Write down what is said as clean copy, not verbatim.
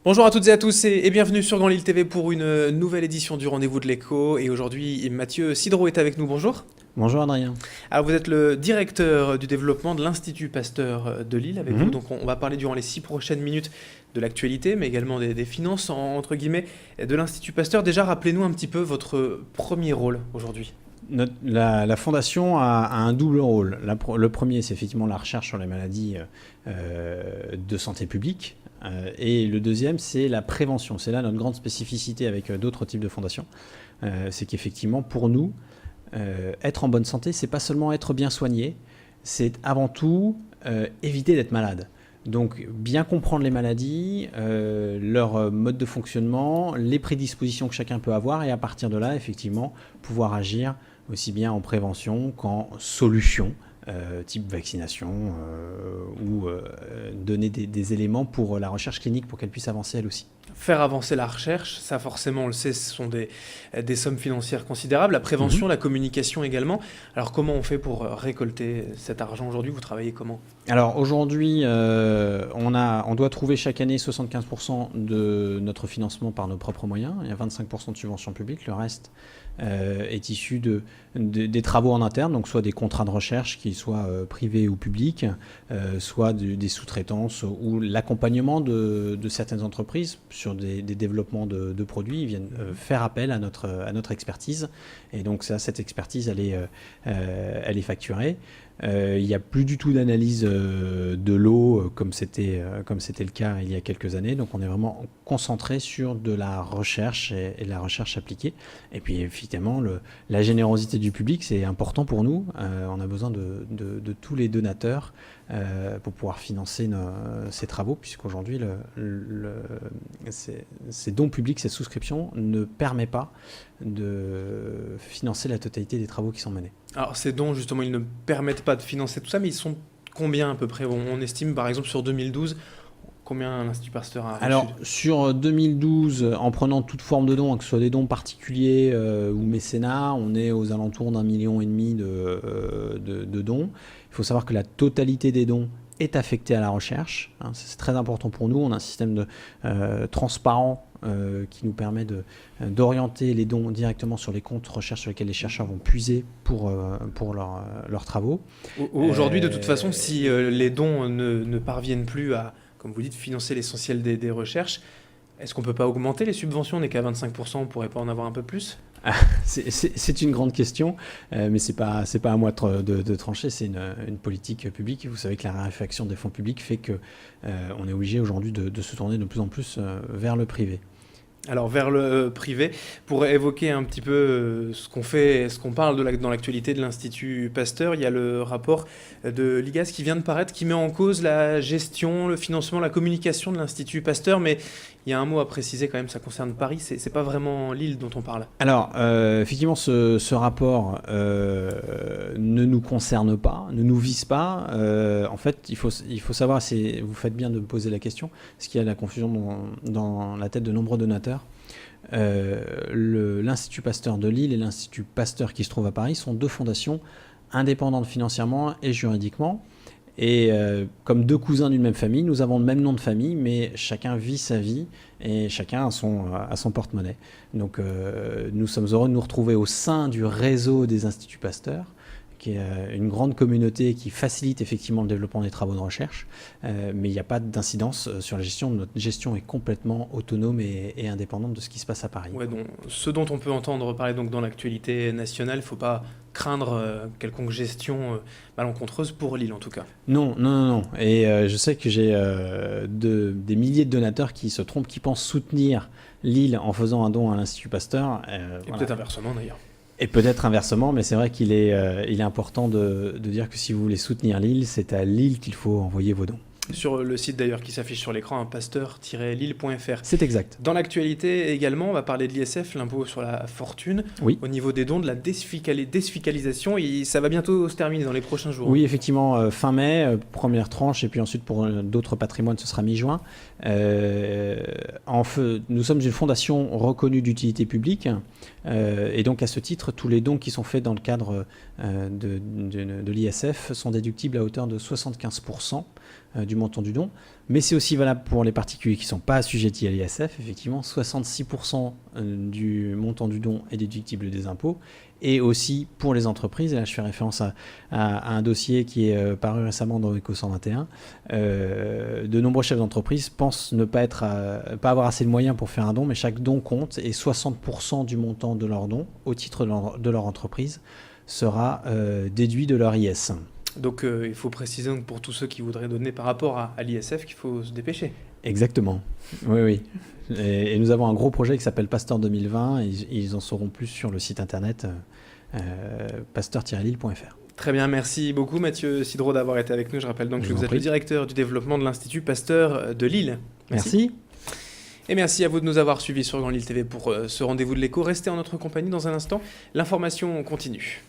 Bonjour à toutes et à tous et bienvenue sur Grand Lille TV pour une nouvelle édition du Rendez-vous de l'Écho. Et aujourd'hui, Mathieu Sidro est avec nous. Bonjour. Bonjour Adrien. Alors, vous êtes le directeur du développement de l'Institut Pasteur de Lille avec vous. Mhm. Donc, on va parler durant les 6 prochaines minutes de l'actualité, mais également des finances, entre guillemets, de l'Institut Pasteur. Déjà, rappelez-nous un petit peu votre premier rôle aujourd'hui. La fondation a un double rôle. Le premier, c'est effectivement la recherche sur les maladies de santé publique. Et le deuxième, c'est la prévention. C'est là notre grande spécificité avec d'autres types de fondations. C'est qu'effectivement, pour nous, être en bonne santé, c'est pas seulement être bien soigné, c'est avant tout éviter d'être malade. Donc bien comprendre les maladies, leur mode de fonctionnement, les prédispositions que chacun peut avoir, et à partir de là, effectivement, pouvoir agir aussi bien en prévention qu'en solution, type vaccination, ou donner des éléments pour la recherche clinique pour qu'elle puisse avancer elle aussi. Faire avancer la recherche, ça forcément on le sait, ce sont des sommes financières considérables. La prévention, la communication également. Alors comment on fait pour récolter cet argent aujourd'hui? Vous travaillez comment? Alors aujourd'hui, on doit trouver chaque année 75% de notre financement par nos propres moyens. Il y a 25% de subventions publiques. Le reste est issu des travaux en interne, donc soit des contrats de recherche, qu'ils soient privés ou publics, soit des sous-traitances ou l'accompagnement de certaines entreprises sur des développements de produits. Ils viennent faire appel à notre expertise. Et donc cette expertise, elle est facturée. Il n'y a plus du tout d'analyse de l'eau comme c'était le cas il y a quelques années. Donc on est vraiment concentré sur de la recherche et de la recherche appliquée. Et puis évidemment, la générosité du public, c'est important pour nous. On a besoin de tous les donateurs pour pouvoir financer ces travaux, puisqu'aujourd'hui, ces dons publics, ces souscriptions ne permettent pas de financer la totalité des travaux qui sont menés. Alors ces dons, justement, ils ne permettent pas de financer tout ça, mais ils sont combien à peu près? On estime par exemple sur 2012, combien l'Institut Pasteur a reçu? Alors sur 2012, en prenant toute forme de dons, que ce soit des dons particuliers ou mécénat, on est aux alentours d'1,5 million de dons. Il faut savoir que la totalité des dons est affectée à la recherche. C'est très important pour nous. On a un système transparent qui nous permet d'orienter les dons directement sur les comptes recherche sur lesquels les chercheurs vont puiser pour leurs travaux. Aujourd'hui, de toute façon, si les dons ne parviennent plus à, comme vous dites, financer l'essentiel des recherches, est-ce qu'on ne peut pas augmenter les subventions? On n'est qu'à 25%, on ne pourrait pas en avoir un peu plus? C'est une grande question, mais c'est pas à moi de trancher. C'est une politique publique. Vous savez que la raréfaction des fonds publics fait que on est obligé aujourd'hui de se tourner de plus en plus vers le privé. Alors vers le privé, pour évoquer un petit peu ce qu'on fait, ce qu'on parle dans l'actualité de l'Institut Pasteur, il y a le rapport de l'IGAS qui vient de paraître, qui met en cause la gestion, le financement, la communication de l'Institut Pasteur, mais il y a un mot à préciser quand même, ça concerne Paris, c'est pas vraiment Lille dont on parle. Alors, effectivement, ce rapport ne nous concerne pas, ne nous vise pas. En fait, il faut savoir, vous faites bien de me poser la question, parce qu'il y a la confusion dans la tête de nombreux donateurs. L'Institut Pasteur de Lille et l'Institut Pasteur qui se trouve à Paris sont deux fondations indépendantes financièrement et juridiquement. Et comme deux cousins d'une même famille, nous avons le même nom de famille, mais chacun vit sa vie et chacun a son porte-monnaie. Donc nous sommes heureux de nous retrouver au sein du réseau des Instituts Pasteur, qui est une grande communauté qui facilite effectivement le développement des travaux de recherche, mais il n'y a pas d'incidence sur la gestion. Notre gestion est complètement autonome et indépendante de ce qui se passe à Paris. Ouais, donc, ce dont on peut entendre parler donc, dans l'actualité nationale, il ne faut pas craindre quelconque gestion malencontreuse pour Lille en tout cas. Non. Et je sais que j'ai des milliers de donateurs qui se trompent, qui pensent soutenir Lille en faisant un don à l'Institut Pasteur. Et voilà. peut-être inversement d'ailleurs. Et peut-être inversement, mais c'est vrai qu'il est important de dire que si vous voulez soutenir Lille, c'est à Lille qu'il faut envoyer vos dons. Sur le site d'ailleurs qui s'affiche sur l'écran, pasteur-lille.fr. C'est exact. Dans l'actualité également, on va parler de l'ISF, l'impôt sur la fortune. Oui. Au niveau des dons, de la défiscalisation, ça va bientôt se terminer dans les prochains jours. Oui, effectivement, fin mai, première tranche, et puis ensuite pour d'autres patrimoines, ce sera mi-juin. Nous sommes une fondation reconnue d'utilité publique, et donc à ce titre, tous les dons qui sont faits dans le cadre de l'ISF sont déductibles à hauteur de 75%. du montant du don. Mais c'est aussi valable pour les particuliers qui ne sont pas assujettis à l'ISF. Effectivement, 66% du montant du don est déductible des impôts. Et aussi pour les entreprises, et là je fais référence à un dossier qui est paru récemment dans Eco 121, de nombreux chefs d'entreprise pensent ne pas avoir assez de moyens pour faire un don, mais chaque don compte, et 60% du montant de leur don, au titre de leur entreprise, sera déduit de leur IS. Donc il faut préciser donc, pour tous ceux qui voudraient donner par rapport à l'ISF qu'il faut se dépêcher. Exactement, oui. Et nous avons un gros projet qui s'appelle Pasteur 2020, et ils en sauront plus sur le site internet pasteur-lille.fr. Très bien, merci beaucoup Mathieu Sidreau d'avoir été avec nous. Je rappelle donc que vous êtes le directeur du développement de l'Institut Pasteur de Lille. Merci. Et merci à vous de nous avoir suivis sur Grand Lille TV pour ce rendez-vous de l'écho. Restez en notre compagnie dans un instant. L'information continue.